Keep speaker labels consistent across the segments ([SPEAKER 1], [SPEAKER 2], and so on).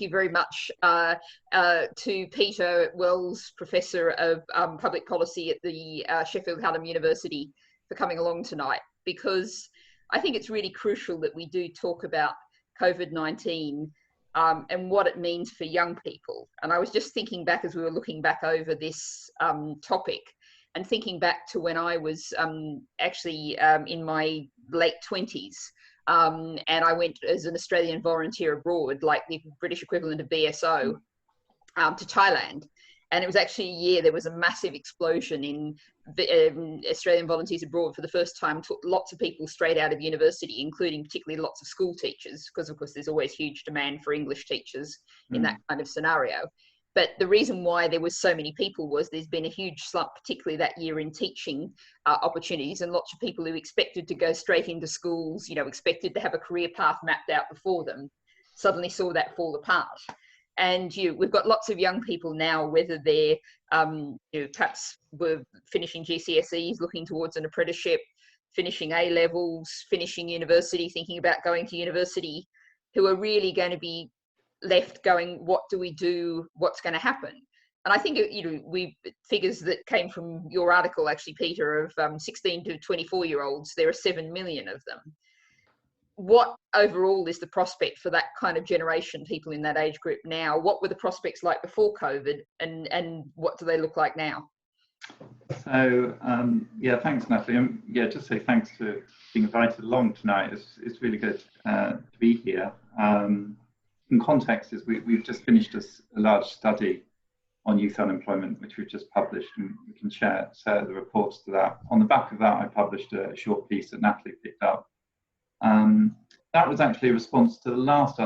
[SPEAKER 1] you very much to Peter Wells, Professor of Public Policy at the Sheffield Hallam University, for coming along tonight, because I think it's really crucial that we do talk about COVID-19 and what it means for young people. And I was just thinking back as we were looking back over this topic, and thinking back to when I was actually in my late 20s. And I went as an Australian volunteer abroad, like the British equivalent of BSO, to Thailand. And it was actually a year there was a massive explosion in Australian volunteers abroad for the first time, took lots of people straight out of university, including particularly lots of school teachers, because of course there's always huge demand for English teachers in that kind of scenario. But the reason why there was so many people was there's been a huge slump, particularly that year, in teaching opportunities, and lots of people who expected to go straight into schools, you know, expected to have a career path mapped out before them, suddenly saw that fall apart. And we've got lots of young people now, whether they're perhaps were finishing GCSEs, looking towards an apprenticeship, finishing A levels, finishing university, thinking about going to university, who are really going to be left going, what do we do? What's going to happen? And I think, we figures that came from your article, actually, Peter, of 16 to 24-year-olds, there are 7 million of them. What overall is the prospect for that kind of generation, people in that age group now? What were the prospects like before COVID, and what do they look like now?
[SPEAKER 2] So, yeah, thanks, Natalie. Yeah, just say thanks for being invited along tonight. It's really good to be here. In context, is we've just finished a large study on youth unemployment, which we've just published, and we can share the reports to that. On the back of that, I published a short piece that Natalie picked up. That was actually a response to the last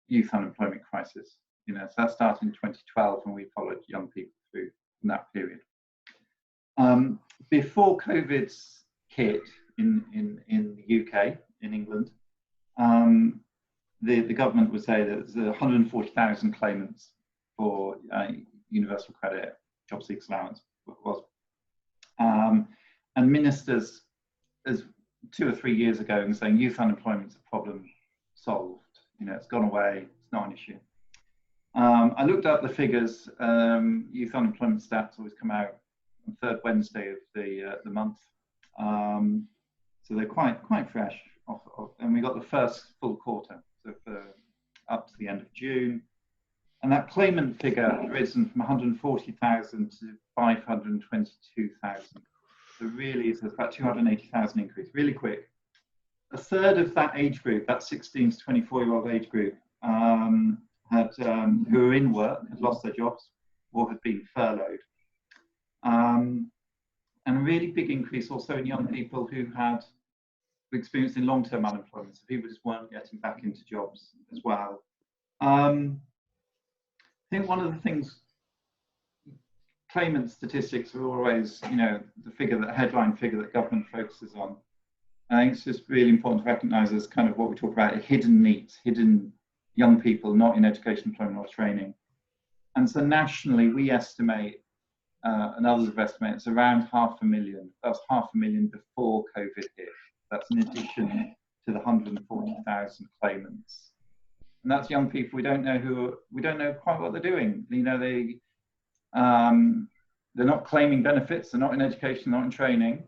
[SPEAKER 2] youth unemployment crisis. So that started in 2012, and we followed young people through in that period. Before COVID's hit in the UK, in England, the government would say that there's 140,000 claimants for universal credit, job seekers allowance was. And ministers, as 2 or 3 years ago, and saying youth unemployment is a problem solved. It's gone away. It's not an issue. I looked up the figures. Youth unemployment stats always come out on the 3rd Wednesday of the month, so they're quite fresh. And we got the first full quarter, so up to the end of June, and that claimant figure had risen from 140,000 to 522,000. So really, it's about 280,000 increase, really quick. A third of that age group, that 16 to 24-year-old age group, who were in work, had lost their jobs or had been furloughed. And a really big increase also in young people who had experienced in long-term unemployment, so people just weren't getting back into jobs as well. I think one of the things, claimant statistics are always, the headline figure that government focuses on. I think it's just really important to recognise as kind of what we talk about, hidden needs, hidden young people not in education, employment or training. And so nationally, we estimate, and others have estimated, it's around 500,000. That's 500,000 before COVID hit. That's in addition to the 140,000 claimants. And that's young people we don't know quite what they're doing. They're not claiming benefits, they're not in education, not in training.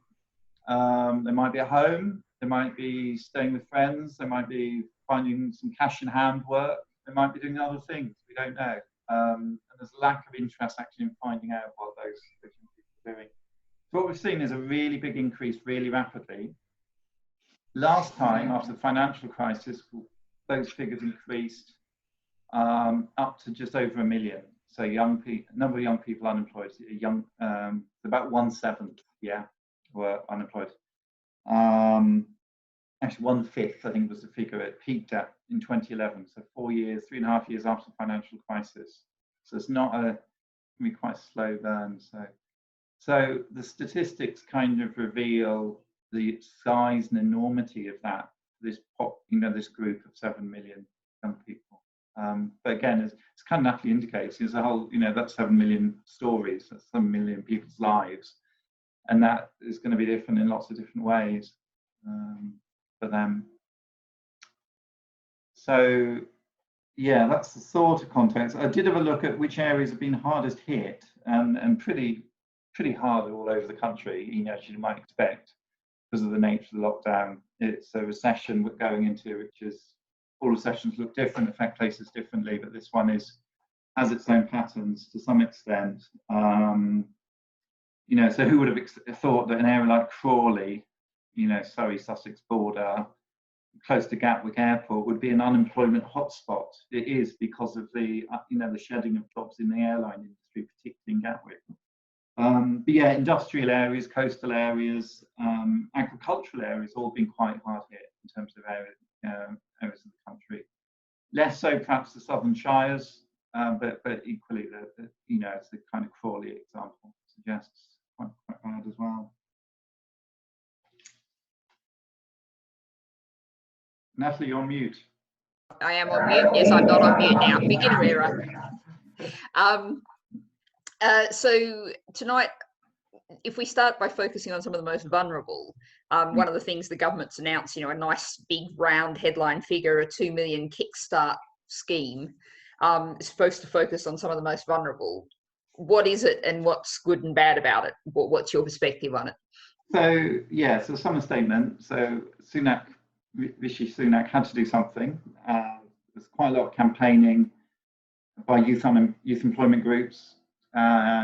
[SPEAKER 2] They might be at home, they might be staying with friends, they might be finding some cash in hand work, they might be doing other things, we don't know. And there's a lack of interest actually in finding out what those young people are doing. So what we've seen is a really big increase really rapidly. Last time, after the financial crisis, those figures increased up to just over 1 million. So number of young people unemployed, about 1/7, were unemployed. Actually 1/5, I think, was the figure it peaked at in 2011. So 3.5 years after the financial crisis. So it's not be quite a slow burn. So the statistics kind of reveal the size and enormity of this group of 7 million young people. But again, as kind of Natalie indicates, there's a whole, that's 7 million stories, that's 7 million people's lives, and that is going to be different in lots of different ways for them. So yeah, that's the sort of context. I did have a look at which areas have been hardest hit, and pretty hard all over the country, you know, as you might expect, because of the nature of the lockdown. It's a recession we're going into, which is, all recessions look different, affect places differently, but this one has its own patterns to some extent. You know, so who would have thought that an area like Crawley, you know, Surrey, Sussex border, close to Gatwick Airport, would be an unemployment hotspot? It is, because of the, you know, the shedding of jobs in the airline industry, particularly in Gatwick. But yeah, industrial areas, coastal areas, agricultural areas, all been quite hard hit in terms of areas of the country. Less so perhaps the southern shires, but equally, you know, as the kind of Crawley example suggests, quite bad as well. Natalie, you're on mute.
[SPEAKER 1] I am on mute. Yes, I'm not on mute now. Beginner error. So tonight, if we start by focusing on some of the most vulnerable, one of the things the government's announced, you know, a nice big round headline figure, a 2 million kickstart scheme, is supposed to focus on some of the most vulnerable. What is it, and what's good and bad about it? What's your perspective on it?
[SPEAKER 2] So yeah, so summer statement. So Rishi Sunak had to do something. There's quite a lot of campaigning by youth employment groups,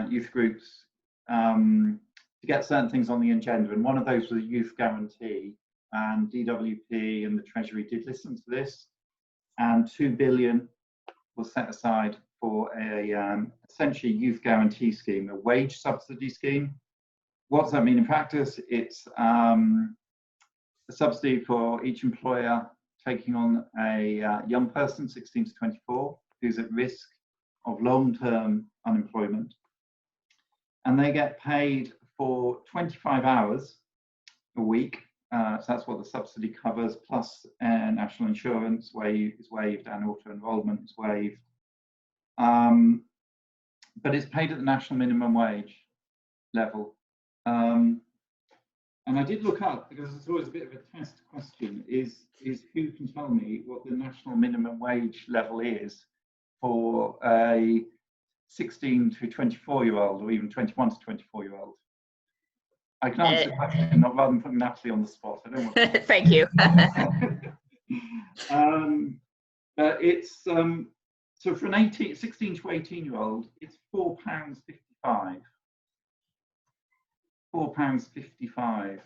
[SPEAKER 2] youth groups, to get certain things on the agenda, and one of those was a youth guarantee. And DWP and the Treasury did listen to this, and 2 billion was set aside for a essentially youth guarantee scheme, a wage subsidy scheme. What does that mean in practice? It's a subsidy for each employer taking on a young person, 16 to 24, who's at risk of long-term unemployment. And they get paid for 25 hours a week. So that's what the subsidy covers, plus national insurance is waived and auto-enrollment is waived. But it's paid at the national minimum wage level. And I did look up, because it's always a bit of a test question, is who can tell me what the national minimum wage level is for a 16 to 24-year-old, or even 21 to 24-year-old? I can answer the question, not rather than putting Natalie on the spot. I don't want to.
[SPEAKER 1] Thank you.
[SPEAKER 2] It's so for an 16 to 18-year-old, it's £4.55. £4.55.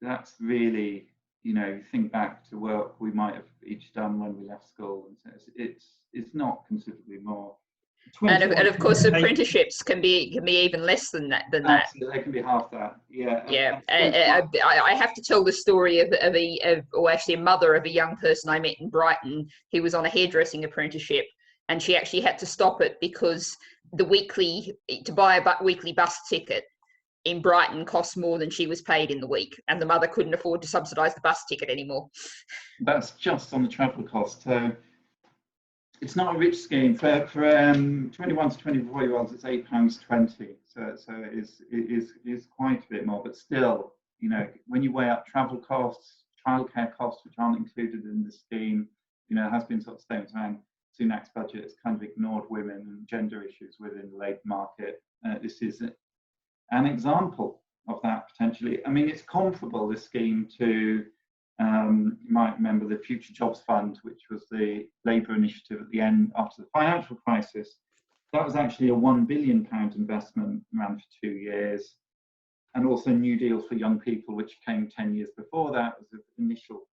[SPEAKER 2] That's really, you know, think back to work we might have each done when we left school, and so it's not considerably more.
[SPEAKER 1] And of course, apprenticeships can be even less than that.
[SPEAKER 2] Absolutely, they can be half that. Yeah.
[SPEAKER 1] Yeah. I have to tell the story of a mother of a young person I met in Brighton who was on a hairdressing apprenticeship, and she actually had to stop it because to buy a weekly bus ticket in Brighton cost more than she was paid in the week, and the mother couldn't afford to subsidise the bus ticket anymore. That's
[SPEAKER 2] just on the travel cost. So it's not a rich scheme. For 21 to 24-year-olds, it's £8.20. So it is quite a bit more, but still, you know, when you weigh up travel costs, childcare costs, which aren't included in the scheme, you know, it has been sort of statement around Sunak's budget has kind of ignored women and gender issues within the labour market. This is an example of that, potentially. I mean, it's comparable, this scheme, to you might remember the Future Jobs Fund, which was the Labour initiative at the end after the financial crisis. That was actually a £1 billion investment, ran for 2 years, and also New Deal for Young People, which came 10 years before that, was the initial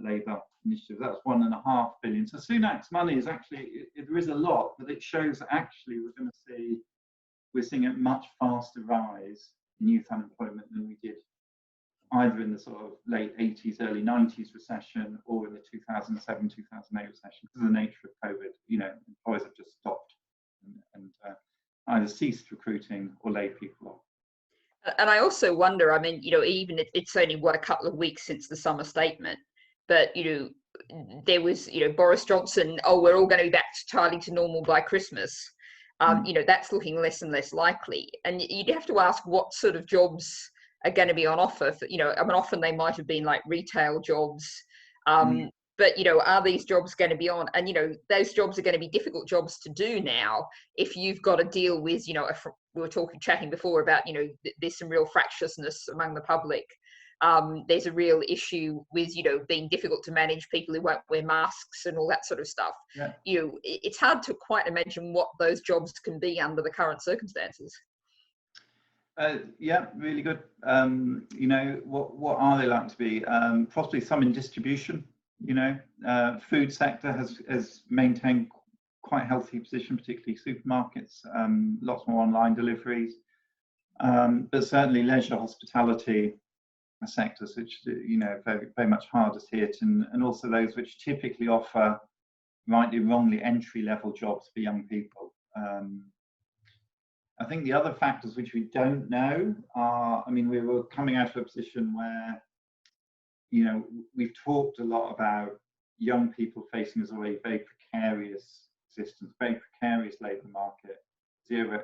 [SPEAKER 2] Labour initiative. That was £1.5 billion. So Sunak's money is actually, there is a lot, but it shows that actually we're seeing a much faster rise in youth unemployment than we did either in the sort of late 80s, early 90s recession, or in the 2007, 2008 recession, because of the nature of COVID. You know, employers have just stopped and either ceased recruiting or laid people off.
[SPEAKER 1] And I also wonder, I mean, you know, even it's only a couple of weeks since the summer statement, but, you know, there was, you know, Boris Johnson, we're all going to be back to normal by Christmas. You know, that's looking less and less likely. And you'd have to ask what sort of jobs are going to be on offer. You know, I mean, often they might have been like retail jobs, but but are these jobs going to be on? And those jobs are going to be difficult jobs to do now if you've got to deal with we were chatting before about there's some real fractiousness among the public. There's a real issue with being difficult to manage people who won't wear masks and all that sort of stuff.
[SPEAKER 2] Yeah.
[SPEAKER 1] It's hard to quite imagine what those jobs can be under the current circumstances.
[SPEAKER 2] Yeah, really good. What are they like to be? Possibly some in distribution. Food sector has maintained quite healthy position, particularly supermarkets. Lots more online deliveries, but certainly leisure, hospitality sectors, which very, very much hardest hit, and also those which typically offer, rightly, wrongly, entry-level jobs for young people. I think the other factors which we don't know are, we were coming out of a position where, we've talked a lot about young people facing as a very precarious existence, very precarious labour market, zero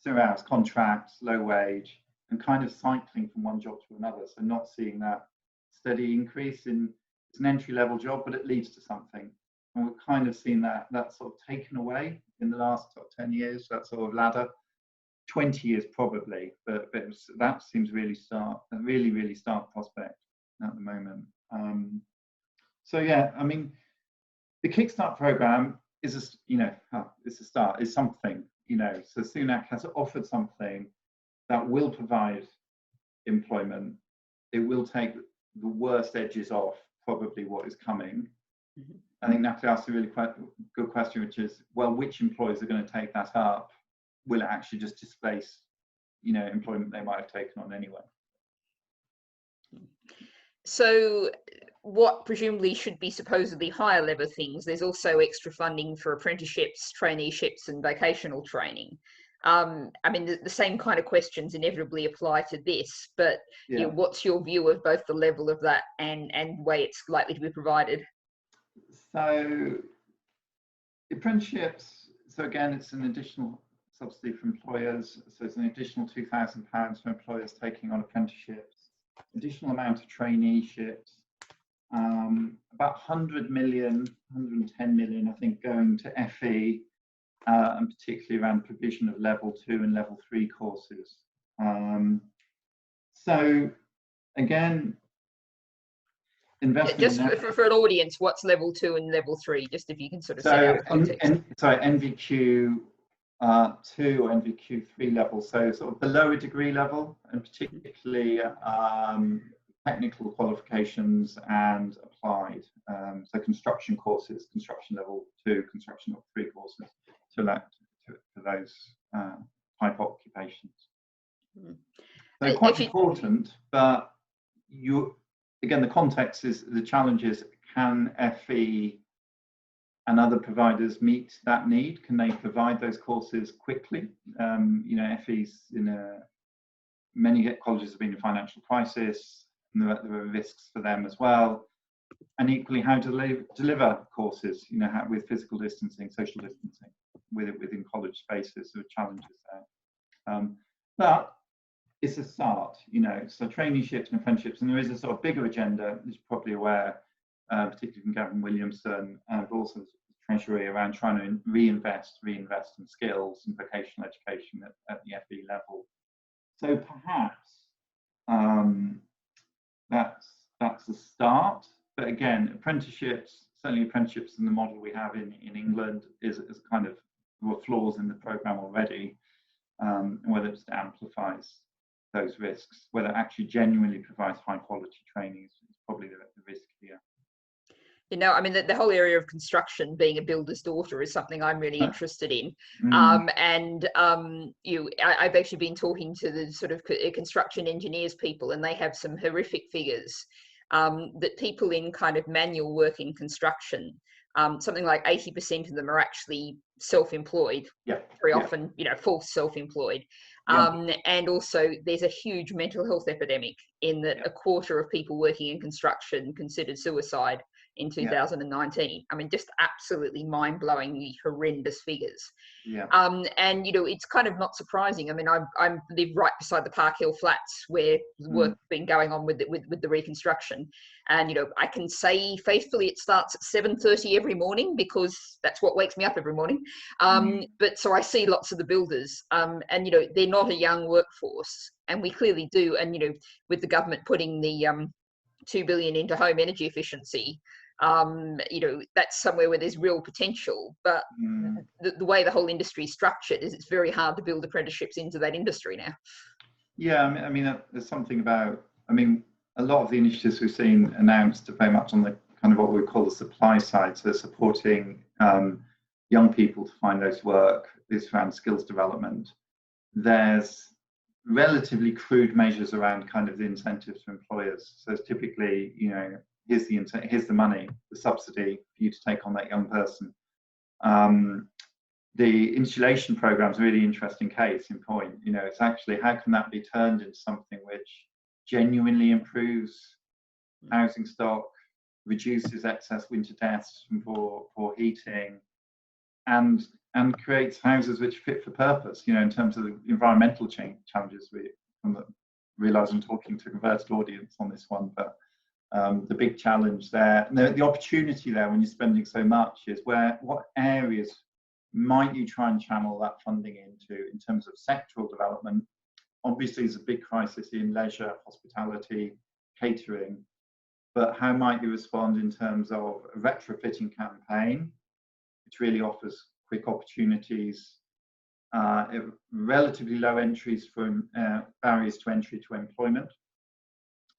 [SPEAKER 2] hours contracts, low wage, and kind of cycling from one job to another. So not seeing that steady increase in, it's an entry-level job, but it leads to something. And we've kind of seen that sort of taken away in the last 10 years, that sort of ladder. 20 years probably, but that seems really stark prospect at the moment. So yeah, the Kickstart program is it's a start, is something, so Sunak has offered something that will provide employment. It will take the worst edges off probably what is coming. Mm-hmm. I think Natalie asked a really quite good question, which is, well, which employers are going to take that up? Will it actually just displace, employment they might have taken on anyway?
[SPEAKER 1] So what presumably should be supposedly higher level things, there's also extra funding for apprenticeships, traineeships and vocational training. The same kind of questions inevitably apply to this, but
[SPEAKER 2] yeah.
[SPEAKER 1] What's your view of both the level of that and way it's likely to be provided?
[SPEAKER 2] So apprenticeships, so again, it's an additional subsidy for employers. So it's an additional £2,000 for employers taking on apprenticeships, additional amount of traineeships, about 100 million, 110 million, I think, going to FE, and particularly around provision of level 2 and level 3 courses. So again,
[SPEAKER 1] just for an audience, what's level 2 and level 3? Just if you can sort of set out the context.
[SPEAKER 2] NVQ 2 or NVQ 3 level, so sort of the lower degree level, and particularly technical qualifications and applied, so construction courses, construction level 2, construction level 3 courses, to those type occupations. So quite important, but again, the context is, the challenge is, can FE and other providers meet that need? Can they provide those courses quickly? FE's many colleges have been in financial crisis, and there are risks for them as well. And equally, how to deliver courses, with physical distancing, social distancing, within college spaces, there are challenges there. But it's a start, so traineeships and apprenticeships, and there is a sort of bigger agenda, as you're probably aware, particularly from Gavin Williamson, but also the Treasury, around trying to reinvest in skills and vocational education at the FE level. So perhaps that's the start. But again, apprenticeships, certainly apprenticeships in the model we have in England, is kind of, there were flaws in the programme already, and whether it just amplifies those risks, whether it actually genuinely provides high quality training is probably the risk here.
[SPEAKER 1] The whole area of construction, being a builder's daughter, is something I'm really interested in. I've actually been talking to the sort of construction engineers people, and they have some horrific figures that people in kind of manual work in construction, something like 80% of them are actually self-employed. Very often, false self-employed. And also there's a huge mental health epidemic in that a quarter of people working in construction considered suicide in 2019. I mean, just absolutely mind-blowingly horrendous figures.
[SPEAKER 2] Yeah.
[SPEAKER 1] And it's kind of not surprising. I mean, I live right beside the Park Hill Flats, where the work's been going on with the reconstruction, and I can say faithfully it starts at 7:30 every morning, because that's what wakes me up every morning. But so I see lots of the builders, and they're not a young workforce, and we clearly do. And with the government putting the 2 billion into home energy efficiency, that's somewhere where there's real potential. But the way the whole industry is structured is it's very hard to build apprenticeships into that industry now.
[SPEAKER 2] Yeah, I mean, there's something about, I mean, a lot of the initiatives we've seen announced are very much on the kind of what we call the supply side, so supporting young people to find those work, this around skills development. There's relatively crude measures around kind of the incentives for employers. So it's typically, here's the money, the subsidy for you to take on that young person. The insulation program is a really interesting case in point. It's actually, how can that be turned into something which genuinely improves housing stock, reduces excess winter deaths from poor heating, and creates houses which fit for purpose, in terms of the environmental challenges. We realise I'm talking to a converted audience on this one, but the big challenge there, the opportunity there when you're spending so much is what areas might you try and channel that funding into in terms of sectoral development. Obviously, there's a big crisis in leisure, hospitality, catering, but how might you respond in terms of a retrofitting campaign, which really offers quick opportunities, relatively low entries from barriers to entry to employment,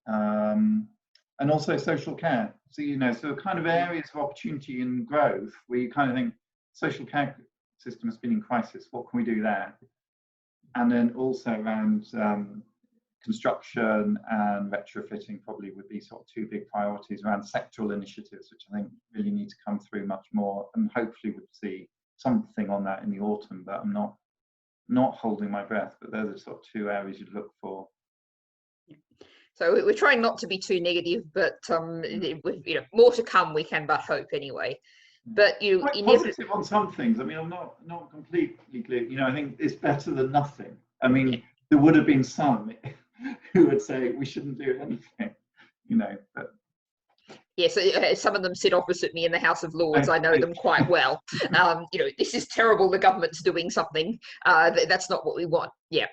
[SPEAKER 2] and also social care. So, so kind of areas of opportunity and growth where you kind of think social care system has been in crisis, what can we do there? And then also around construction and retrofitting probably would be sort of two big priorities around sectoral initiatives, which I think really need to come through much more, and hopefully we'll see something on that in the autumn, but I'm not holding my breath, but those are sort of two areas you'd look for.
[SPEAKER 1] So we're trying not to be too negative, but more to come, we can but hope anyway. But
[SPEAKER 2] positive on some things. I mean, I'm not completely clear. I think it's better than nothing. I mean, there would have been some who would say we shouldn't do anything, but
[SPEAKER 1] yes, some of them sit opposite me in the House of Lords. I know them quite well. This is terrible. The government's doing something. That's not what we want. Yeah.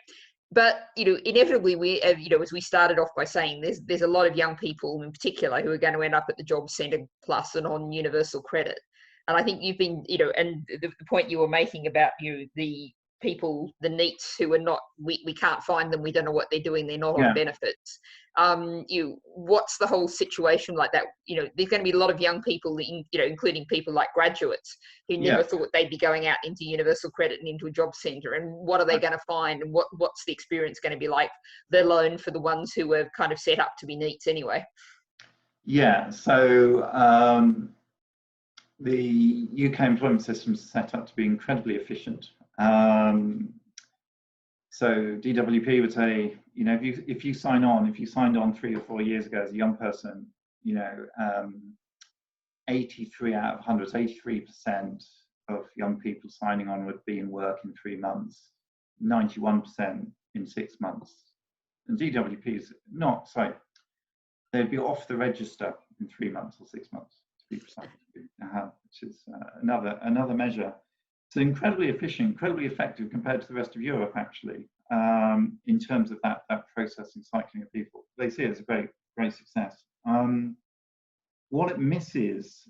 [SPEAKER 1] But inevitably, we as we started off by saying, there's a lot of young people in particular who are going to end up at the Job Centre Plus and on universal credit. And I think you've been, and the point you were making about the people, the NEETs who are not, we can't find them, we don't know what they're doing, they're not on benefits. What's the whole situation like that? There's going to be a lot of young people, including people like graduates who never thought they'd be going out into universal credit and into a job centre. And what are they going to find? And what's the experience going to be like, let alone for the ones who are kind of set up to be NEETs anyway?
[SPEAKER 2] Yeah, so the UK employment system is set up to be incredibly efficient. So DWP would say, if you signed on 3 or 4 years ago as a young person, 83 out of 100, 83% of young people signing on would be in work in 3 months, 91% in 6 months. And DWP is they'd be off the register in 3 months or 6 months, to be precise, which is another measure. So incredibly efficient, incredibly effective compared to the rest of Europe, actually, in terms of that processing, cycling of people. They see it as a great success. What it misses,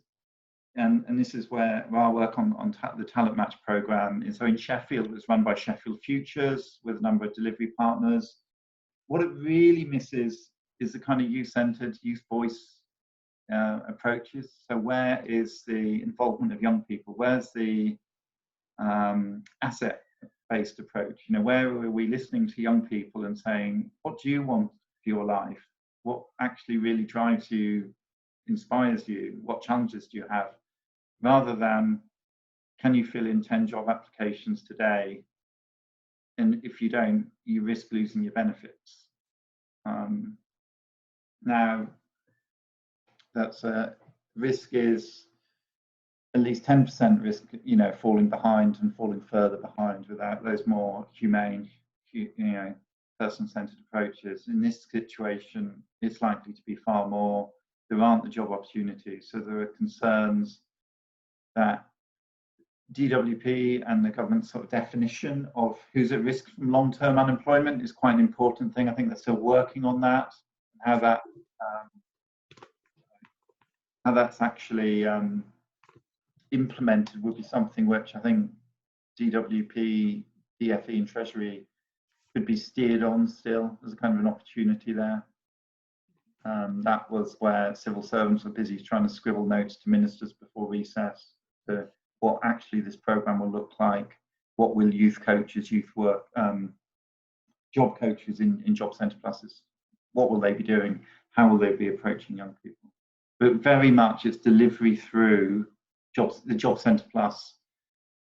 [SPEAKER 2] and this is where our work on the Talent Match program is. So in Sheffield, it was run by Sheffield Futures with a number of delivery partners. What it really misses is the kind of youth-centered, youth voice approaches. So where is the involvement of young people? Where's the asset-based approach? Where are we listening to young people and saying, what do you want for your life? What actually really drives you, inspires you? What challenges do you have? Rather than, can you fill in 10 job applications today? And if you don't, you risk losing your benefits. Now, that's risk is at least 10% risk, falling behind and falling further behind without those more humane, person-centered approaches. In this situation, it's likely to be far more. There aren't the job opportunities, so there are concerns that DWP and the government's sort of definition of who's at risk from long-term unemployment is quite an important thing. I think they're still working on that, how that's actually implemented would be something which I think DWP, DFE and Treasury could be steered on still. There's a kind of an opportunity there. That was where civil servants were busy trying to scribble notes to ministers before recess to what actually this programme will look like, what will youth coaches, youth work, job coaches in job centre pluses, what will they be doing, how will they be approaching young people. But very much it's delivery through the job centre plus,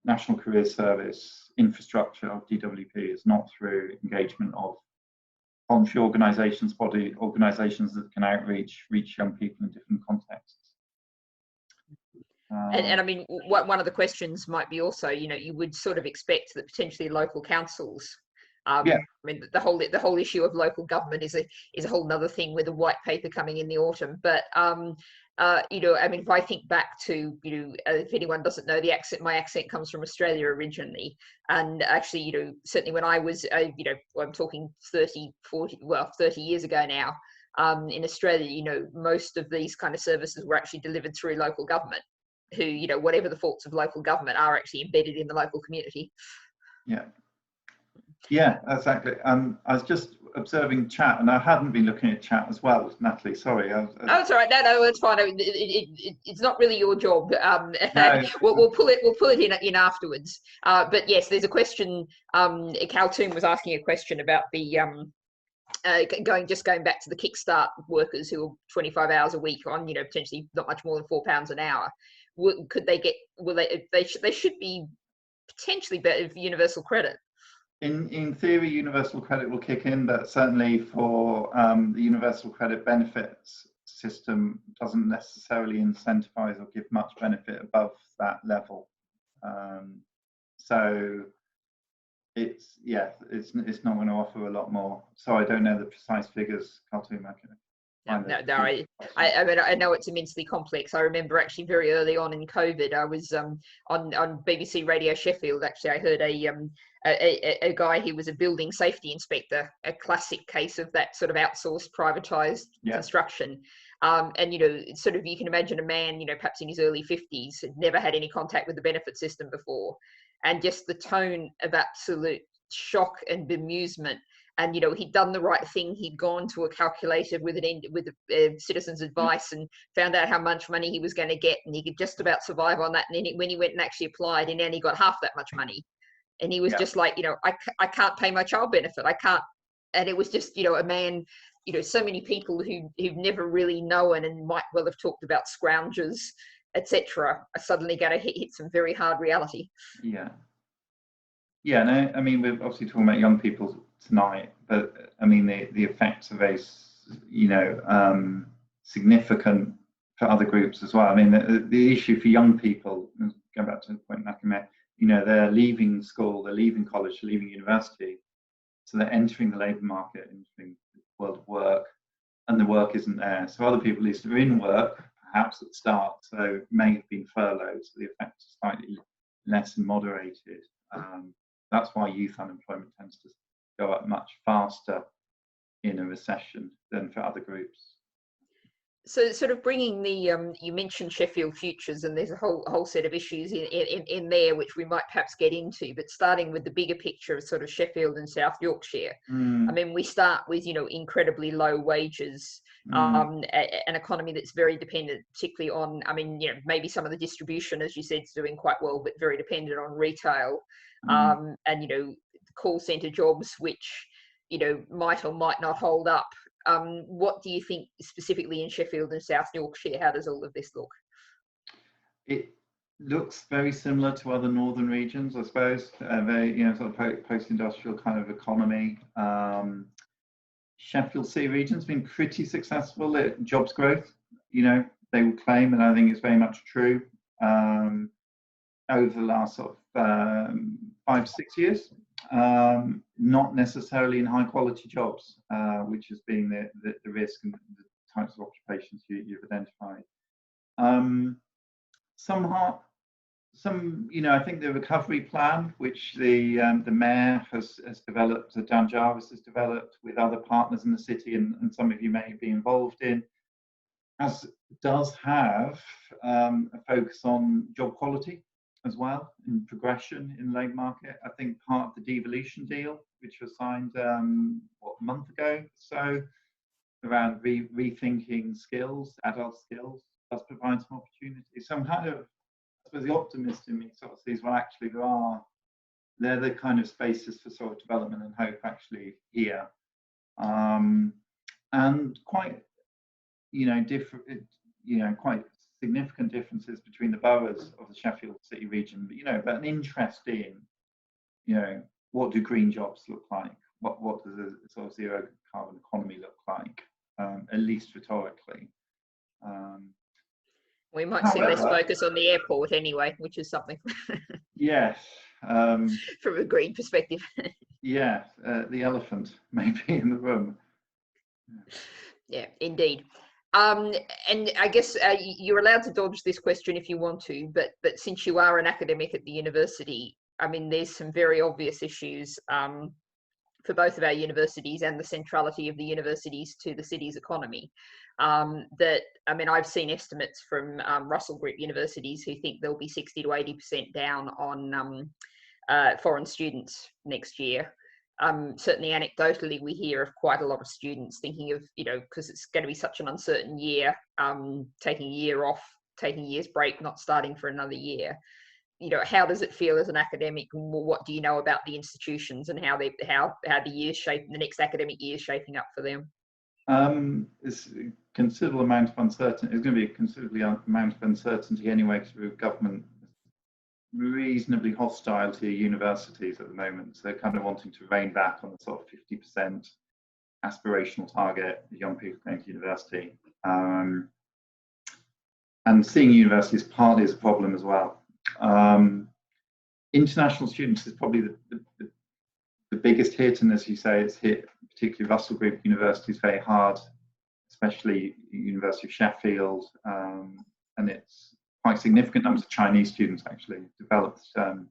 [SPEAKER 2] National Career Service, infrastructure of DWP. Is not through engagement of voluntary organisations, body organisations that can reach young people in different contexts.
[SPEAKER 1] And I mean, one of the questions might be also, you would sort of expect that potentially local councils. I mean, the whole issue of local government is a whole other thing with a white paper coming in the autumn. But I mean, if I think back to, if anyone doesn't know the accent, my accent comes from Australia originally. And actually, certainly when I was, I'm talking 30 years ago now, in Australia, most of these kind of services were actually delivered through local government, who, whatever the faults of local government, are actually embedded in the local community.
[SPEAKER 2] Yeah, exactly. I was just observing chat, and I hadn't been looking at chat as well, Natalie. Sorry.
[SPEAKER 1] Oh, it's all right. No, it's fine. It's not really your job.
[SPEAKER 2] No.
[SPEAKER 1] we'll pull it in afterwards. But yes, there's a question. Kaltoon was asking a question about the going back to the Kickstart workers who are 25 hours a week on, potentially not much more than £4 an hour. Could they get? They should be potentially better for universal credit.
[SPEAKER 2] In theory, universal credit will kick in, but certainly for the universal credit benefits system doesn't necessarily incentivize or give much benefit above that level. So it's not going to offer a lot more. So I don't know the precise figures, Kaltoon.
[SPEAKER 1] I mean, I know it's immensely complex. I remember actually very early on in COVID, I was on BBC Radio Sheffield. Actually, I heard a guy, he was a building safety inspector, a classic case of that sort of outsourced, privatised construction. And, sort of, you can imagine a man, perhaps in his early 50s, had never had any contact with the benefit system before. And just the tone of absolute shock and bemusement. And, he'd done the right thing. He'd gone to a calculator with Citizens Advice and found out how much money he was going to get. And he could just about survive on that. And then when he went and actually applied, and then he got half that much money. And he was just like, I can't pay my child benefit. I can't. And it was just, a man, so many people who've never really known and might well have talked about scroungers, etc., are suddenly going to hit some very hard reality.
[SPEAKER 2] Yeah, no, I mean, we're obviously talking about young people tonight, but I mean, the effects are very, significant for other groups as well. I mean, the issue for young people, going back to the point Natalie made, they're leaving school, they're leaving college, they're leaving university, so they're entering the labour market, entering the world of work, and the work isn't there. So other people, at least, are in work, perhaps at the start, so may have been furloughed, so the effects are slightly less and moderated. That's why youth unemployment tends to go up much faster in a recession than for other groups.
[SPEAKER 1] So sort of bringing the, you mentioned Sheffield Futures, and there's a whole set of issues in there which we might perhaps get into, but starting with the bigger picture of sort of Sheffield and South Yorkshire. I mean, we start with, incredibly low wages, an economy that's very dependent, particularly on, I mean, maybe some of the distribution, as you said, is doing quite well, but very dependent on retail, and, call centre jobs, which, might or might not hold up. What do you think specifically in Sheffield and South Yorkshire? How does all of this look?
[SPEAKER 2] It looks very similar to other northern regions, I suppose. Very, sort of post-industrial kind of economy. Sheffield Sea region's been pretty successful at jobs growth. they would claim, and I think it's very much true, over the last sort of 5 to 6 years, not necessarily in high quality jobs, which has been the risk and the types of occupations you've identified. Some, you know, I think the recovery plan, which the mayor has developed, Dan Jarvis has developed with other partners in the city, and some of you may be involved in, does have a focus on job quality as well, and progression in the labour market. I think part of the devolution deal, which was signed a month ago, so around rethinking skills, adult skills, does provide some opportunities. So I'm kind of, I suppose the optimist in me sort of sees, well, actually they're the kind of spaces for sort of development and hope actually here, and quite, you know, different, you know, quite significant differences between the boroughs of the Sheffield City region, but, you know, but an interest in, you know, what do green jobs look like? What does a sort of zero carbon economy look like, at least rhetorically?
[SPEAKER 1] We might see less focus on the airport anyway, which is something.
[SPEAKER 2] Yes.
[SPEAKER 1] From a green perspective.
[SPEAKER 2] Yeah, the elephant maybe in the room.
[SPEAKER 1] Yeah, indeed. And I guess you're allowed to dodge this question if you want to, but since you are an academic at the university, I mean, there's some very obvious issues for both of our universities and the centrality of the universities to the city's economy. That, I mean, I've seen estimates from Russell Group universities who think there'll be 60 to 80% down on foreign students next year. Certainly anecdotally, we hear of quite a lot of students thinking of, you know, because it's going to be such an uncertain year, taking a year off, taking a year's break, not starting for another year. You know, how does it feel as an academic? What do you know about the institutions and how the year's shape, the next academic year is shaping up for them?
[SPEAKER 2] It's a considerable amount of uncertainty. It's going to be a considerable amount of uncertainty anyway, because the government reasonably hostile to universities at the moment. So they're kind of wanting to rein back on the sort of 50% aspirational target of young people going to university. And seeing universities partly as a problem as well. International students is probably the biggest hit, and as you say, it's hit particularly Russell Group universities very hard, especially University of Sheffield, and it's quite significant numbers of Chinese students actually developed and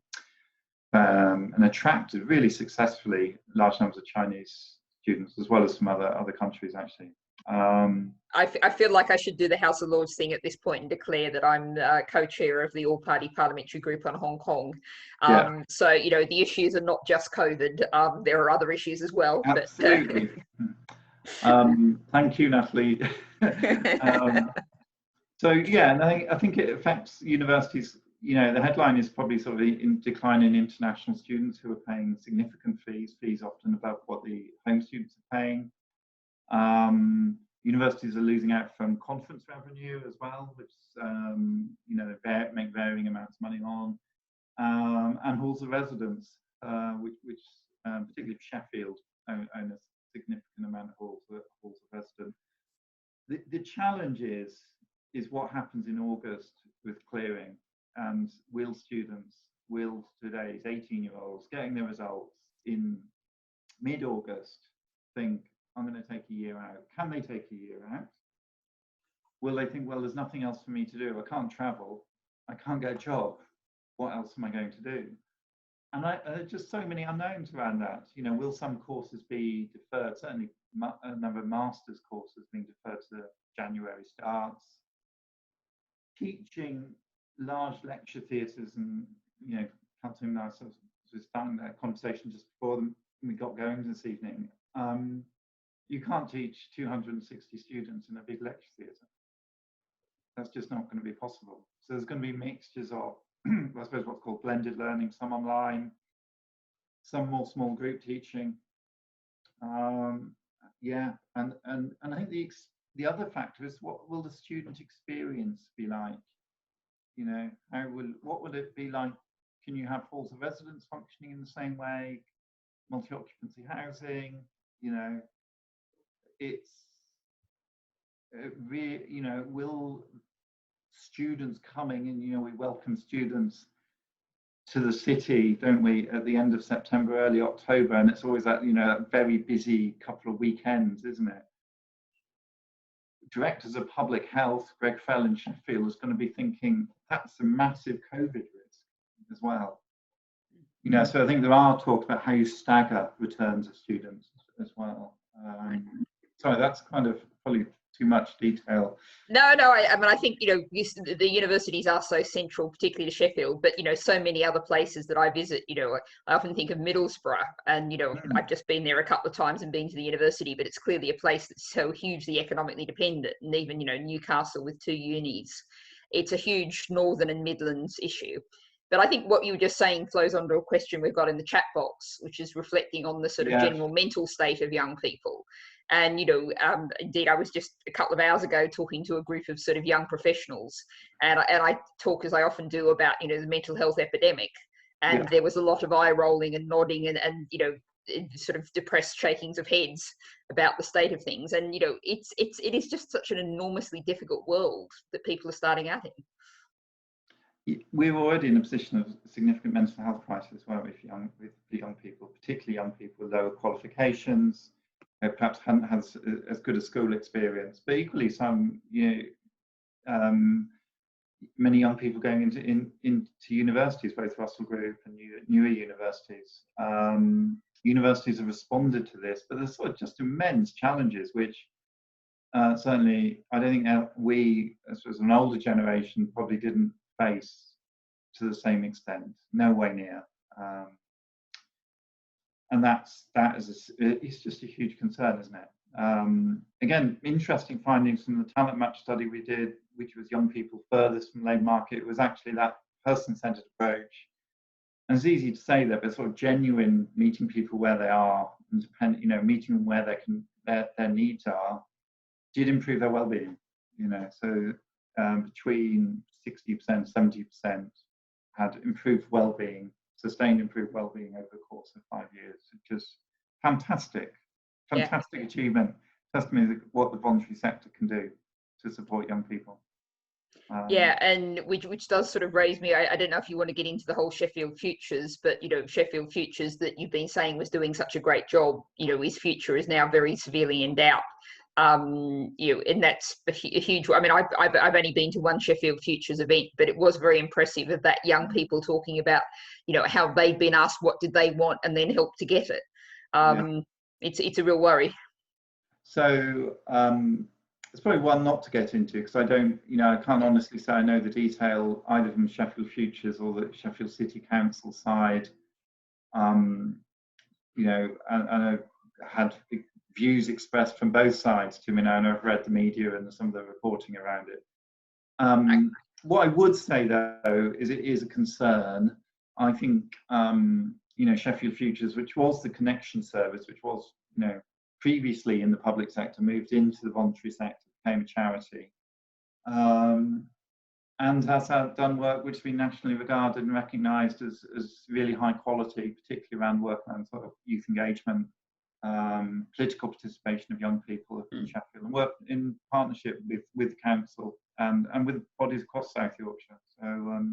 [SPEAKER 2] attracted really successfully large numbers of Chinese students, as well as some other countries actually.
[SPEAKER 1] I feel like I should do the House of Lords thing at this point and declare that I'm co-chair of the All-Party Parliamentary Group on Hong Kong.
[SPEAKER 2] Yeah.
[SPEAKER 1] So, you know, the issues are not just COVID. There are other issues as well.
[SPEAKER 2] Absolutely. Thank you, Natalie. So yeah, and I think it affects universities. You know, the headline is probably sort of in decline in international students who are paying significant fees often above what the home students are paying. Universities are losing out from conference revenue as well, which you know, they make varying amounts of money on, and halls of residence, which particularly Sheffield own a significant amount of halls of residence. The challenge is what happens in August with clearing, and will today's 18-year-olds getting their results in mid-August think, I'm going to take a year out? Can they take a year out? Will they think, well, there's nothing else for me to do? I can't travel. I can't get a job. What else am I going to do? And there are just so many unknowns around that. You know, will some courses be deferred? Certainly a number of master's courses being deferred to January starts. Teaching large lecture theatres, and, you know, Catherine and I sort of was starting that conversation just before we got going this evening. You can't teach 260 students in a big lecture theatre. That's just not going to be possible. So there's going to be mixtures of, I suppose, what's called blended learning, some online, some more small group teaching. Yeah, and I think the other factor is, what will the student experience be like? You know, what will it be like? Can you have halls of residence functioning in the same way? Multi-occupancy housing, you know, it's you know, will students coming in. You know, we welcome students to the city, don't we, at the end of September, early October, and it's always that, you know, that very busy couple of weekends, isn't it? Directors of Public Health, Greg Fell in Sheffield, is going to be thinking that's a massive COVID risk as well. You know, so I think there are talks about how you stagger returns of students as well. Sorry, that's kind of probably too much detail.
[SPEAKER 1] No, I mean, I think, you know, the universities are so central, particularly to Sheffield, but, you know, so many other places that I visit, you know, I often think of Middlesbrough, and, you know, I've just been there a couple of times and been to the university, but it's clearly a place that's so hugely economically dependent. And even, you know, Newcastle with 2 unis, it's a huge Northern and Midlands issue. But I think what you were just saying flows onto a question we've got in the chat box, which is reflecting on the sort of general mental state of young people. And, you know, indeed, I was just a couple of hours ago talking to a group of sort of young professionals, and I talk, as I often do, about, you know, the mental health epidemic. And there was a lot of eye rolling and nodding and, you know, sort of depressed shakings of heads about the state of things. And, you know, it is just such an enormously difficult world that people are starting out in.
[SPEAKER 2] We're already in a position of significant mental health crisis, weren't we, with young people, particularly young people with lower qualifications, perhaps haven't had as good a school experience, but equally some, you know, many young people going into universities, both Russell Group and newer universities. Universities have responded to this, but there's sort of just immense challenges, which certainly I don't think we, as an older generation, probably didn't face to the same extent, no way near. And it's just a huge concern, isn't it? Again, interesting findings from the talent match study we did, which was young people furthest from the labour market. It was actually that person-centred approach. And it's easy to say that, but sort of genuine meeting people where they are, and you know, meeting them where their needs are, did improve their well-being. You know, so between 60%, 70% had improved well-being, sustained improved well-being over the course of 5 years. It's just fantastic achievement. Testimony to what the voluntary sector can do to support young people.
[SPEAKER 1] And which does sort of raise me. I don't know if you want to get into the whole Sheffield Futures, but, you know, Sheffield Futures that you've been saying was doing such a great job, you know, his future is now very severely in doubt. You know, and that's a huge. I mean, I've only been to one Sheffield Futures event, but it was very impressive of that young people talking about, you know, how they'd been asked what did they want and then helped to get it. It's a real worry.
[SPEAKER 2] So it's probably one not to get into, because I don't, you know, I can't honestly say I know the detail either from Sheffield Futures or the Sheffield City Council side. You know, and I had views expressed from both sides to me now, and I've read the media and some of the reporting around it. What I would say, though, is it is a concern. I think, you know, Sheffield Futures, which was the connection service, which was, you know, previously in the public sector, moved into the voluntary sector, became a charity, and has done work which has been nationally regarded and recognised as really high quality, particularly around work around sort of youth engagement, political participation of young people in Sheffield, and work in partnership with the council and with bodies across South Yorkshire. So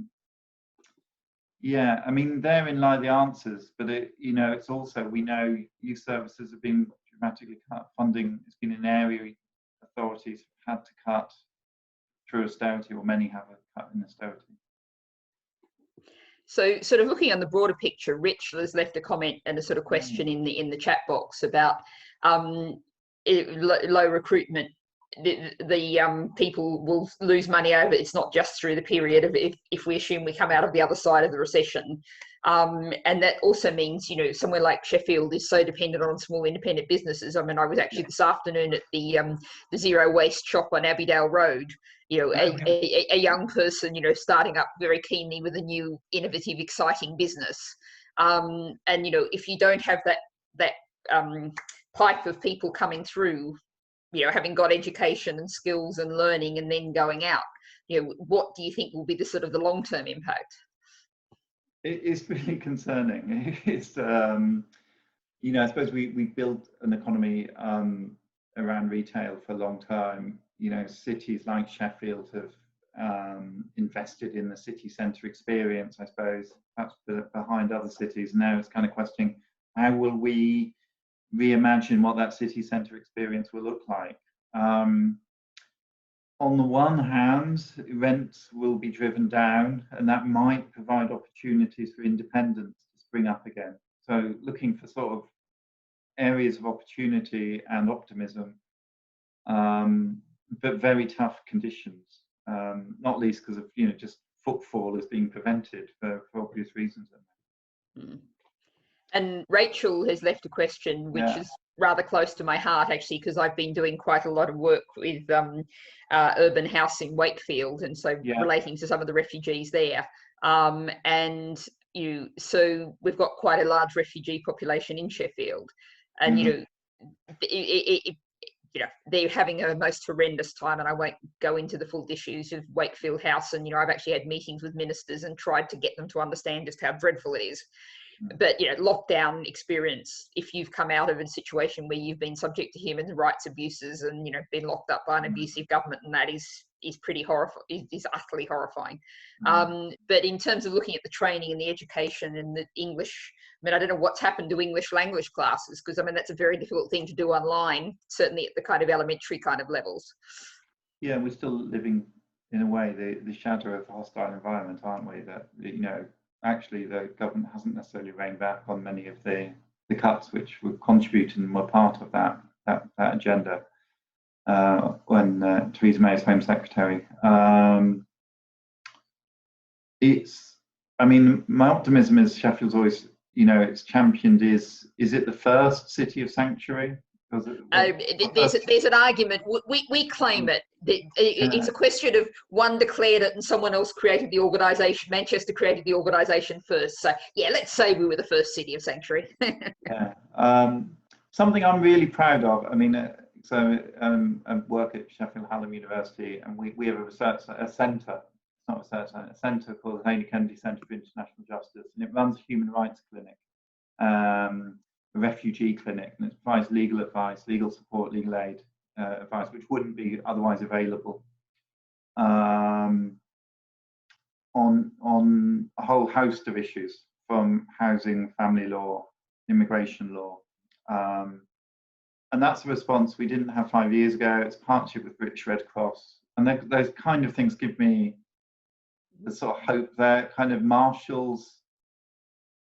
[SPEAKER 2] yeah, I mean, therein lie the answers, but you know, it's also, we know youth services have been dramatically cut. Funding has been an area authorities have had to cut through austerity, or many have cut in austerity.
[SPEAKER 1] So, sort of looking on the broader picture, Rich has left a comment and a sort of question in the chat box about low recruitment. The people will lose money over. It's not just through the period of if we assume we come out of the other side of the recession, and that also means, you know, somewhere like Sheffield is so dependent on small independent businesses. I mean, I was actually this afternoon at the Zero Waste shop on Abbeydale Road. You know, a young person, you know, starting up very keenly with a new, innovative, exciting business, and, you know, if you don't have that pipe of people coming through, you know, having got education and skills and learning and then going out, you know, what do you think will be the sort of the long-term impact?
[SPEAKER 2] It's really concerning. It's, you know, I suppose we built an economy around retail for a long time. You know, cities like Sheffield have invested in the city centre experience, I suppose, perhaps behind other cities. Now it's kind of questioning, how will we reimagine what that city centre experience will look like? On the one hand, rents will be driven down, and that might provide opportunities for independence to spring up again. So looking for sort of areas of opportunity and optimism, but very tough conditions, not least because of, just footfall is being prevented for obvious reasons.
[SPEAKER 1] And Rachel has left a question which is rather close to my heart, actually, because I've been doing quite a lot of work with urban house in Wakefield, and so relating to some of the refugees there. So we've got quite a large refugee population in Sheffield, and they're having a most horrendous time, and I won't go into the full issues of Wakefield House. And I've actually had meetings with ministers and tried to get them to understand just how dreadful it is. But lockdown experience, if you've come out of a situation where you've been subject to human rights abuses and been locked up by an abusive government, and that is pretty horrifying, is utterly horrifying. But in terms of looking at the training and the education and the English, I don't know what's happened to English language classes, because that's a very difficult thing to do online, certainly at the kind of elementary kind of levels. Yeah,
[SPEAKER 2] we're still living in a way the shadow of a hostile environment, aren't we? That actually the government hasn't necessarily reined back on many of the cuts which were contributing and were part of that agenda when Theresa May is Home Secretary. My optimism is Sheffield's always, it's championed is it the first city of sanctuary?
[SPEAKER 1] There's an argument. We claim it. It's a question of one declared it and someone else created the organisation. Manchester created the organisation first. So let's say we were the first city of sanctuary.
[SPEAKER 2] Something I'm really proud of. I work at Sheffield Hallam University, and we have a centre. It's not a research centre. A centre called the Haley Kennedy Centre for International Justice, and it runs a human rights clinic. A refugee clinic, and it provides legal advice, legal support, legal aid advice, which wouldn't be otherwise available on a whole host of issues, from housing, family law, immigration law, and that's a response we didn't have 5 years ago. It's a partnership with British Red Cross, and those kind of things give me the sort of hope there. Kind of marshals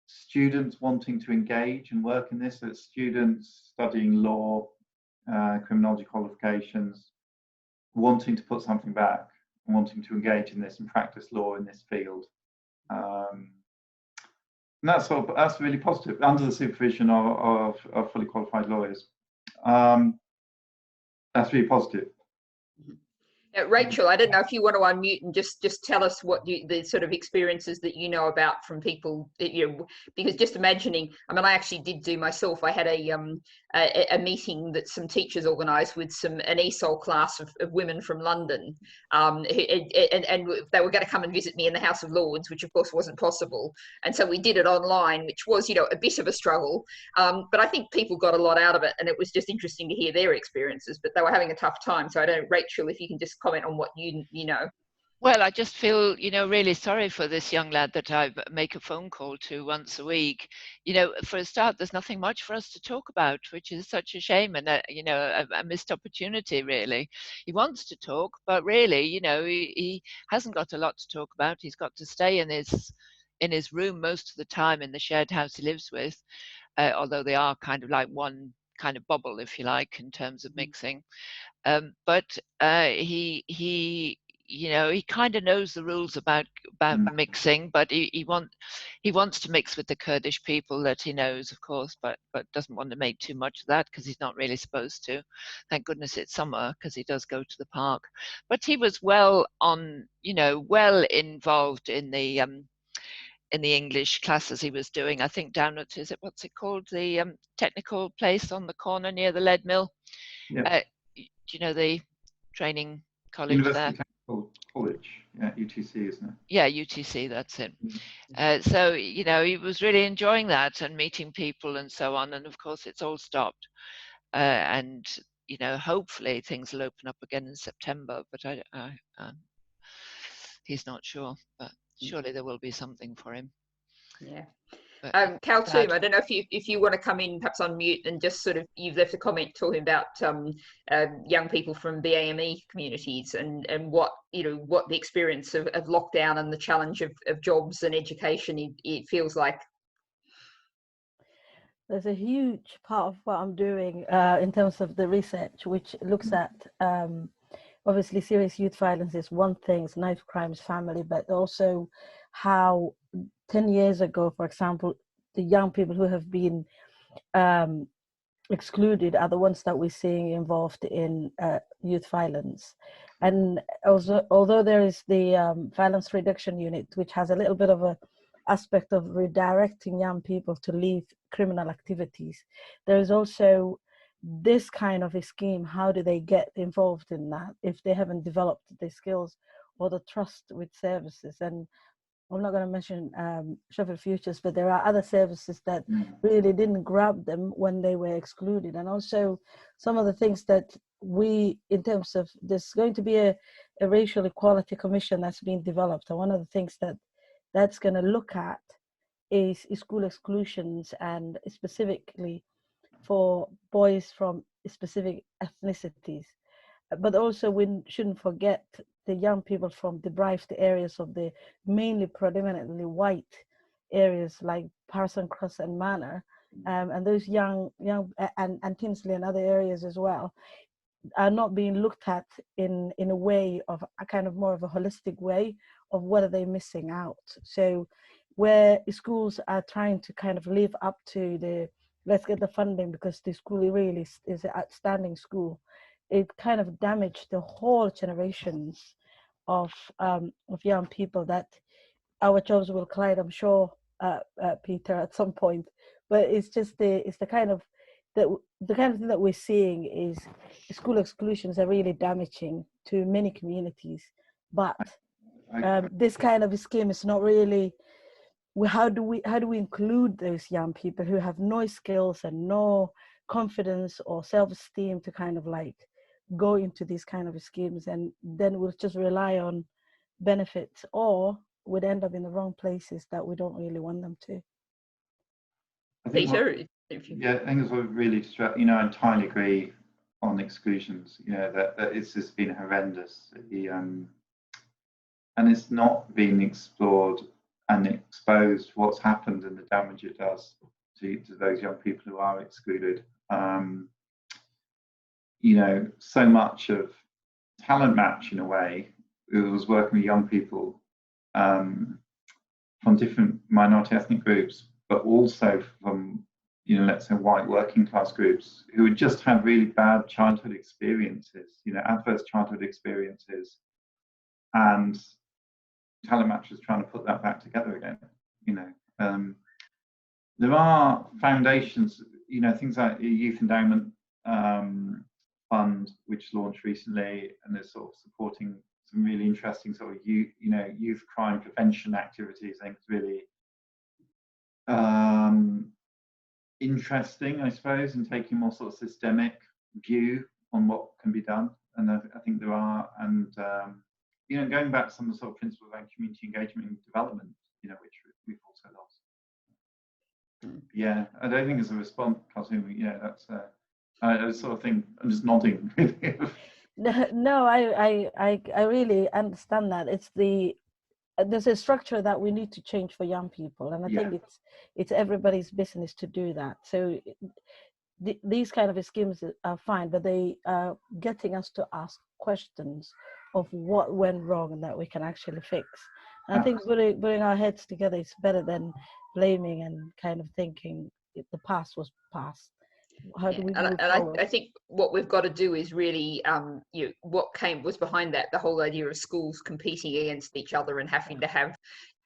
[SPEAKER 2] students wanting to engage and work in this. So it's students studying law, criminology qualifications, wanting to put something back and wanting to engage in this and practice law in this field. And that's really positive, under the supervision of fully qualified lawyers. That's really positive.
[SPEAKER 1] Rachel, I don't know if you want to unmute and just tell us what the sort of experiences that you know about from people that because just imagining, I actually did do myself. I had a meeting that some teachers organised with an ESOL class of women from London, and they were going to come and visit me in the House of Lords, which of course wasn't possible. And so we did it online, which was a bit of a struggle, but I think people got a lot out of it, and it was just interesting to hear their experiences. But they were having a tough time. So I don't, Rachel, if you can just comment on what you know.
[SPEAKER 3] Well, I just feel, really sorry for this young lad that I make a phone call to once a week. For a start, there's nothing much for us to talk about, which is such a shame, and a missed opportunity, really. He wants to talk, but really, he hasn't got a lot to talk about. He's got to stay in his room most of the time in the shared house he lives with, although they are kind of like one kind of bubble, if you like, in terms of mixing. But he kind of knows the rules about mixing, but he wants to mix with the Kurdish people that he knows, of course, but doesn't want to make too much of that because he's not really supposed to. Thank goodness it's summer, because he does go to the park. But he was well involved in the English classes he was doing. I think down at, what's it called, the technical place on the corner near the lead mill.
[SPEAKER 2] Yeah.
[SPEAKER 3] Do you know the training college
[SPEAKER 2] University
[SPEAKER 3] there?
[SPEAKER 2] College, UTC, isn't it?
[SPEAKER 3] Yeah, UTC, that's it. So, he was really enjoying that and meeting people and so on. And of course, it's all stopped. And, hopefully things will open up again in September. But he's not sure, but surely there will be something for him.
[SPEAKER 1] Yeah.
[SPEAKER 3] But
[SPEAKER 1] Kaltoum, I don't know if you want to come in, perhaps on mute, and just sort of, you've left a comment talking about young people from BAME communities and what, you know, what the experience of lockdown and the challenge of jobs and education it feels like.
[SPEAKER 4] There's a huge part of what I'm doing in terms of the research, which looks at obviously serious youth violence is one thing, it's knife crimes, family, but also how 10 years ago, for example, the young people who have been excluded are the ones that we're seeing involved in youth violence. And also, although there is the violence reduction unit, which has a little bit of a aspect of redirecting young people to leave criminal activities, there is also this kind of a scheme. How do they get involved in that if they haven't developed the skills or the trust with services? And I'm not going to mention Sheffield Futures, but there are other services that really didn't grab them when they were excluded. And also some of the things that we, in terms of, there's going to be a racial equality commission that's being developed. And one of the things that's going to look at is school exclusions, and specifically for boys from specific ethnicities. But also we shouldn't forget the young people from deprived areas of the mainly predominantly white areas like Parson Cross and Manor, and those young and Tinsley and other areas as well are not being looked at in a way of a kind of more of a holistic way of what are they missing out. So where schools are trying to kind of live up to the let's get the funding because the school really is an outstanding school, it kind of damaged the whole generations of young people that our jobs will collide, I'm sure, Peter, at some point. But it's just the kind of the kind of thing that we're seeing is school exclusions are really damaging to many communities. But this kind of a scheme is not really. How do we include those young people who have no skills and no confidence or self-esteem to kind of like go into these kind of schemes, and then we'll just rely on benefits, or would end up in the wrong places that we don't really want them to.
[SPEAKER 1] Peter,
[SPEAKER 2] yeah, I think it's what really distracting. You know, I entirely agree on exclusions. You know that it's just been horrendous. And it's not been explored and exposed what's happened and the damage it does to those young people who are excluded. You know, so much of Talent Match, in a way, it was working with young people from different minority ethnic groups, but also from, you know, let's say white working class groups who had just had really bad childhood experiences, you know, adverse childhood experiences. And Talent Match was trying to put that back together again. You know, there are foundations, you know, things like the Youth Endowment Fund, which launched recently, and they're sort of supporting some really interesting sort of youth crime prevention activities. I think it's really interesting, I suppose, in taking a more sort of systemic view on what can be done. And I think there are, and you know, going back to some of the sort of principles around community engagement and development, you know, which we've also lost. Yeah, I don't think it's a response, Kaltoum. Yeah, that's I sort of think I'm just nodding.
[SPEAKER 4] No, I really understand that. It's there's a structure that we need to change for young people, and I think it's everybody's business to do that. So these kind of schemes are fine, but they are getting us to ask questions of what went wrong and that we can actually fix. And I think putting our heads together is better than blaming and kind of thinking the past was past. How do we move forward?
[SPEAKER 1] I think what we've got to do is really, you know, what was behind that, the whole idea of schools competing against each other and having to have,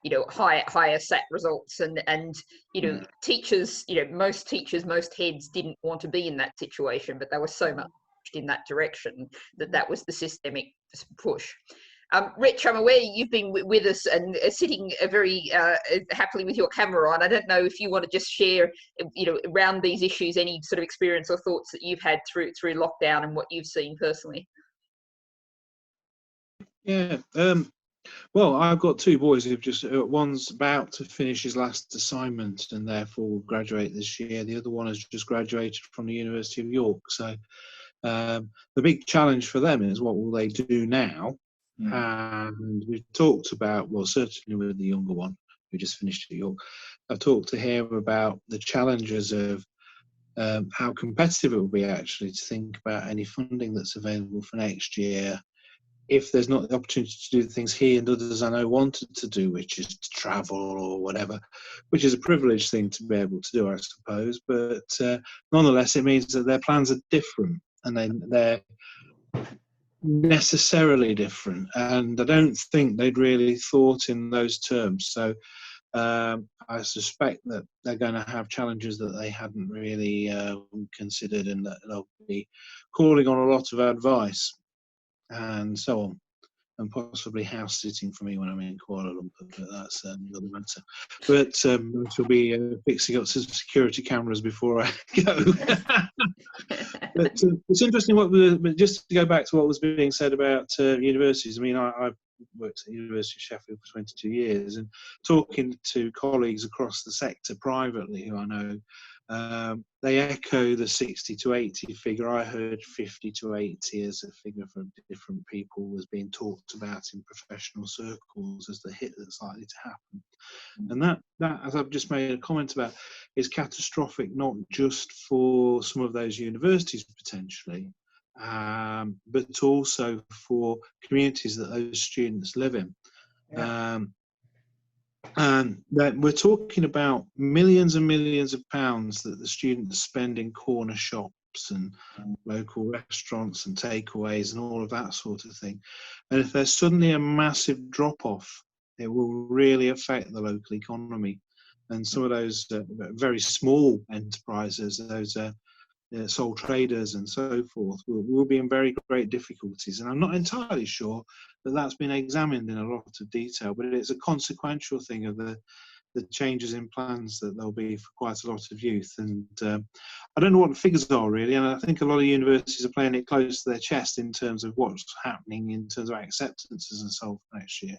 [SPEAKER 1] you know, higher SAT results, and you know, teachers, you know, most heads didn't want to be in that situation, but they were so much in that direction that was the systemic push. Rich, I'm aware you've been with us and sitting very happily with your camera on. I don't know if you want to just share, you know, around these issues, any sort of experience or thoughts that you've had through lockdown and what you've seen personally.
[SPEAKER 5] Yeah, Well, I've got two boys who've just, one's about to finish his last assignment and therefore will graduate this year. The other one has just graduated from the University of York. So the big challenge for them is what will they do now? And we've talked about, well, certainly with the younger one who just finished at York, I've talked to him about the challenges of how competitive it will be actually to think about any funding that's available for next year if there's not the opportunity to do things he and others I know wanted to do, which is to travel or whatever, which is a privileged thing to be able to do, I suppose. But nonetheless, it means that their plans are different, and they're necessarily different. And I don't think they'd really thought in those terms. So I suspect that they're going to have challenges that they hadn't really considered, and that they'll be calling on a lot of advice and so on, and possibly house sitting for me when I'm in Kuala Lumpur, but that's another matter. But I shall be fixing up some security cameras before I go. But it's interesting but just to go back to what was being said about universities. I mean, I've worked at the University of Sheffield for 22 years, and talking to colleagues across the sector privately who I know, they echo the 60 to 80 figure. I heard 50 to 80 as a figure from different people was being talked about in professional circles as the hit that's likely to happen. And that, as I've just made a comment about, is catastrophic not just for some of those universities potentially, but also for communities that those students live in. And that we're talking about millions and millions of pounds that the students spend in corner shops and local restaurants and takeaways and all of that sort of thing. And if there's suddenly a massive drop-off, it will really affect the local economy. And some of those very small enterprises, those sole traders and so forth, will be in very great difficulties. And I'm not entirely sure that that's been examined in a lot of detail, but it's a consequential thing of the changes in plans that there'll be for quite a lot of youth. And I don't know what the figures are really, and I think a lot of universities are playing it close to their chest in terms of what's happening in terms of acceptances and so on for next year.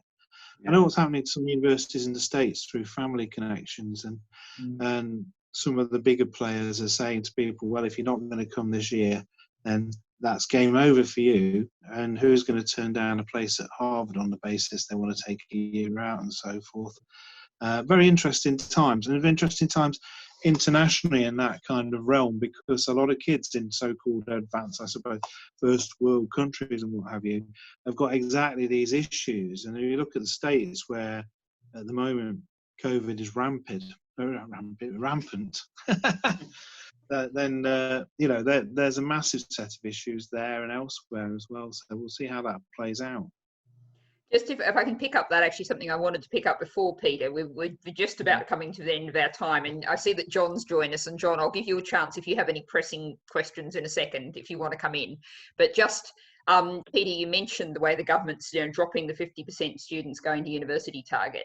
[SPEAKER 5] I know what's happening to some universities in the States through family connections, and some of the bigger players are saying to people, well, if you're not going to come this year, then that's game over for you. And who's going to turn down a place at Harvard on the basis they want to take a year out and so forth? Very interesting times, and interesting times internationally in that kind of realm, because a lot of kids in so-called advanced, I suppose, first world countries and what have you, have got exactly these issues. And if you look at the States, where at the moment COVID is rampant, then you know, there's a massive set of issues there and elsewhere as well. So we'll see how that plays out.
[SPEAKER 1] Just if I can pick up that, actually something I wanted to pick up before, Peter, we're just about coming to the end of our time, and I see that John's joined us. And John, I'll give you a chance if you have any pressing questions in a second, if you want to come in. But just, Peter, you mentioned the way the government's dropping the 50% students going to university target.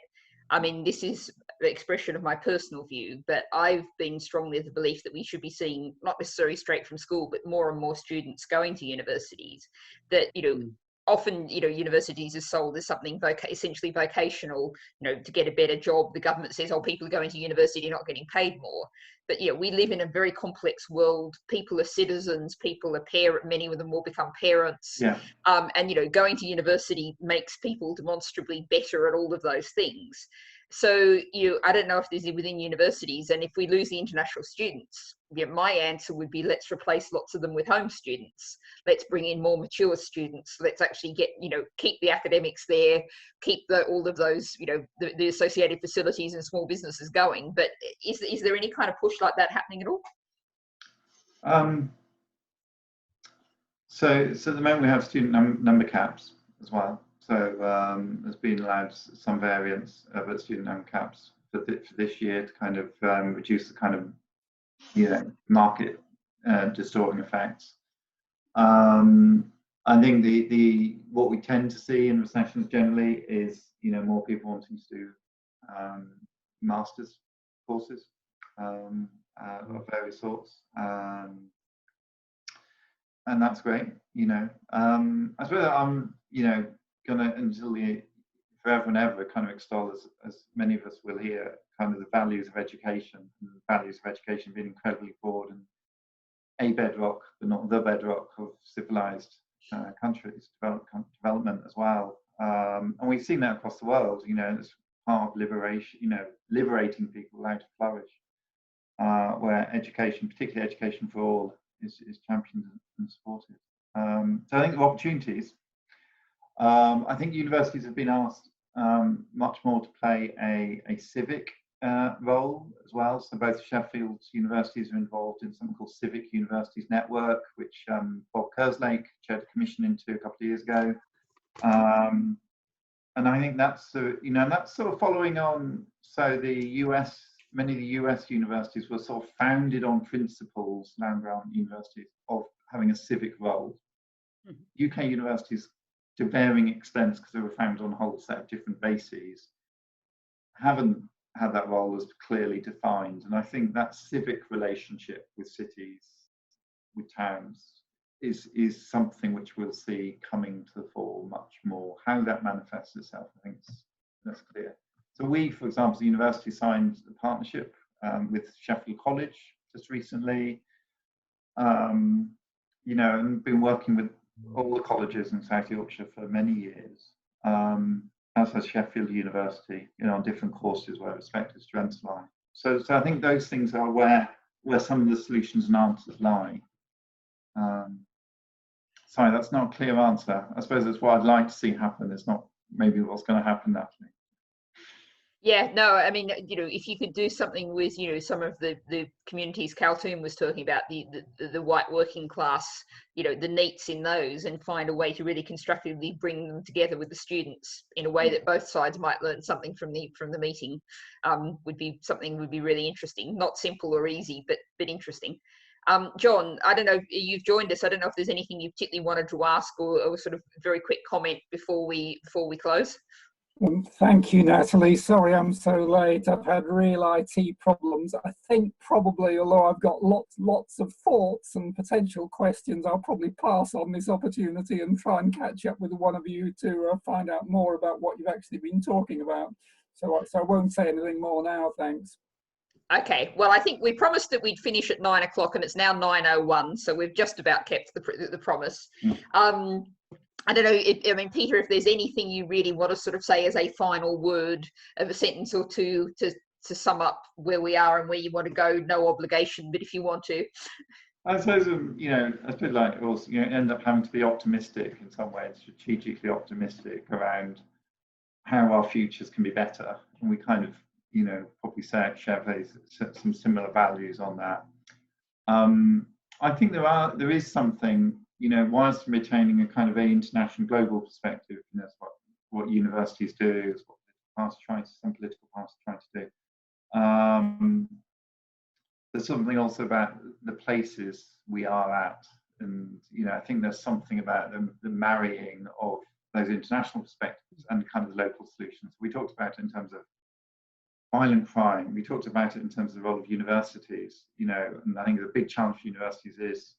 [SPEAKER 1] I mean, this is the expression of my personal view, but I've been strongly of the belief that we should be seeing, not necessarily straight from school, but more and more students going to universities. That, often, universities are sold as something essentially vocational, to get a better job. The government says, oh, people are going to university, not getting paid more. But we live in a very complex world. People are citizens, people are many of them will become parents. And, going to university makes people demonstrably better at all of those things. So, I don't know if this is within universities, and if we lose the international students, my answer would be, let's replace lots of them with home students. Let's bring in more mature students. Let's actually get, keep the academics there, keep all of those, the associated facilities and small businesses going. But is there any kind of push like that happening at all?
[SPEAKER 2] So at the moment we have student number caps as well. So there's been allowed some variants of student number caps for this year to kind of reduce the kind of market distorting effects. I think the what we tend to see in recessions generally is more people wanting to do masters courses of various sorts, and that's great. I suppose I'm gonna, until forever and ever kind of extol, as many of us will hear, kind of the values of education, and the values of education being incredibly broad and a bedrock, but not the bedrock of civilized countries, development as well. And we've seen that across the world, you know, it's part of liberation, you know, liberating people how to flourish, where education, particularly education for all, is championed and supported. So I think of opportunities. I think universities have been asked much more to play a civic role as well. So both Sheffield's universities are involved in something called Civic Universities Network, which Bob Kerslake chaired a commission into a couple of years ago. And I think that's you know, that's sort of following on. So many of the US universities were sort of founded on principles, land-grant universities, of having a civic role. UK universities, to varying extents, because they were founded on a whole set of different bases, haven't had that role as clearly defined. And I think that civic relationship with cities, with towns, is something which we'll see coming to the fore much more. How that manifests itself, I think that's clear. So we, for example, the university signed a partnership with Sheffield College just recently, you know, and been working with all the colleges in South Yorkshire for many years, as has Sheffield University, you know, on different courses where respective strengths lie. So I think those things are where some of the solutions and answers lie. Sorry, that's not a clear answer. I suppose that's what I'd like to see happen. It's not maybe what's going to happen, Natalie.
[SPEAKER 1] Yeah, no, I mean, you know, if you could do something with, you know, some of the communities Kaltoon was talking about, the white working class, you know, the NEETs in those, and find a way to really constructively bring them together with the students in a way that both sides might learn something from the meeting, would be really interesting. Not simple or easy, but interesting. John, I don't know, you've joined us. I don't know if there's anything you particularly wanted to ask, or sort of very quick comment before we close.
[SPEAKER 6] Thank you, Natalie. Sorry I'm so late. I've had real IT problems. I think probably, although I've got lots of thoughts and potential questions, I'll probably pass on this opportunity and try and catch up with one of you to find out more about what you've actually been talking about. So I won't say anything more now, thanks.
[SPEAKER 1] Okay, well, I think we promised that we'd finish at 9 o'clock, and it's now 9:01, so we've just about kept the promise. I don't know, I mean, Peter, if there's anything you really want to sort of say as a final word of a sentence or two to sum up where we are and where you want to go, no obligation, but if you want to.
[SPEAKER 2] I suppose, you know, I suppose like also, you know, end up having to be optimistic in some ways, strategically optimistic around how our futures can be better. And we kind of, you know, probably share some similar values on that. I think there is something, you know, whilst retaining a kind of international global perspective, and that's what universities do, is what some political parties are trying to do. There's something also about the places we are at, and you know, I think there's something about the marrying of those international perspectives and kind of the local solutions. We talked about it in terms of violent crime. We talked about it in terms of the role of universities, you know, and I think the big challenge for universities is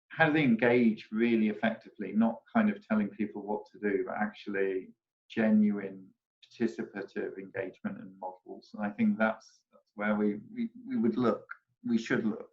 [SPEAKER 2] how do they engage really effectively, not kind of telling people what to do, but actually genuine participative engagement and models. And I think that's where we should look.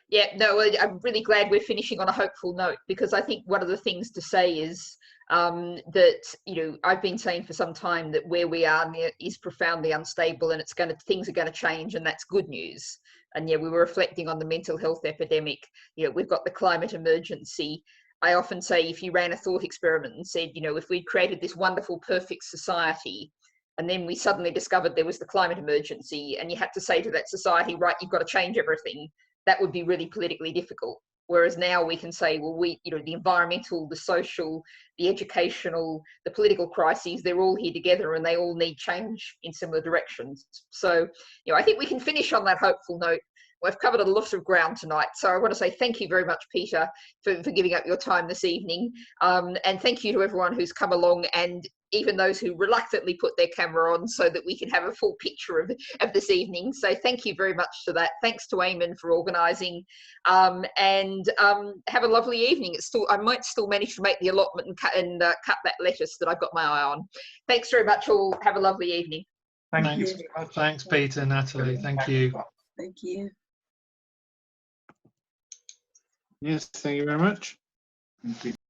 [SPEAKER 1] Yeah, no, I'm really glad we're finishing on a hopeful note, because I think one of the things to say is that, you know, I've been saying for some time that where we are is profoundly unstable, and things are going to change, and that's good news. And yeah, we were reflecting on the mental health epidemic. You know, we've got the climate emergency. I often say, if you ran a thought experiment and said, you know, if we'd created this wonderful, perfect society, and then we suddenly discovered there was the climate emergency, and you had to say to that society, right, you've got to change everything, that would be really politically difficult. Whereas now we can say, well, you know, the environmental, the social, the educational, the political crises, they're all here together, and they all need change in similar directions. So, you know, I think we can finish on that hopeful note. We've covered a lot of ground tonight. So I want to say thank you very much, Peter, for giving up your time this evening. And thank you to everyone who's come along. And even those who reluctantly put their camera on, so that we can have a full picture of this evening. So thank you very much for that. Thanks to Eamon for organising, and have a lovely evening. I might still manage to make the allotment and cut that lettuce that I've got my eye on. Thanks very much all. Have a lovely evening.
[SPEAKER 2] Thank you.
[SPEAKER 7] Thanks, Peter, Natalie. Thank you.
[SPEAKER 8] Thank you.
[SPEAKER 5] Yes, thank you very much.
[SPEAKER 2] Thank you.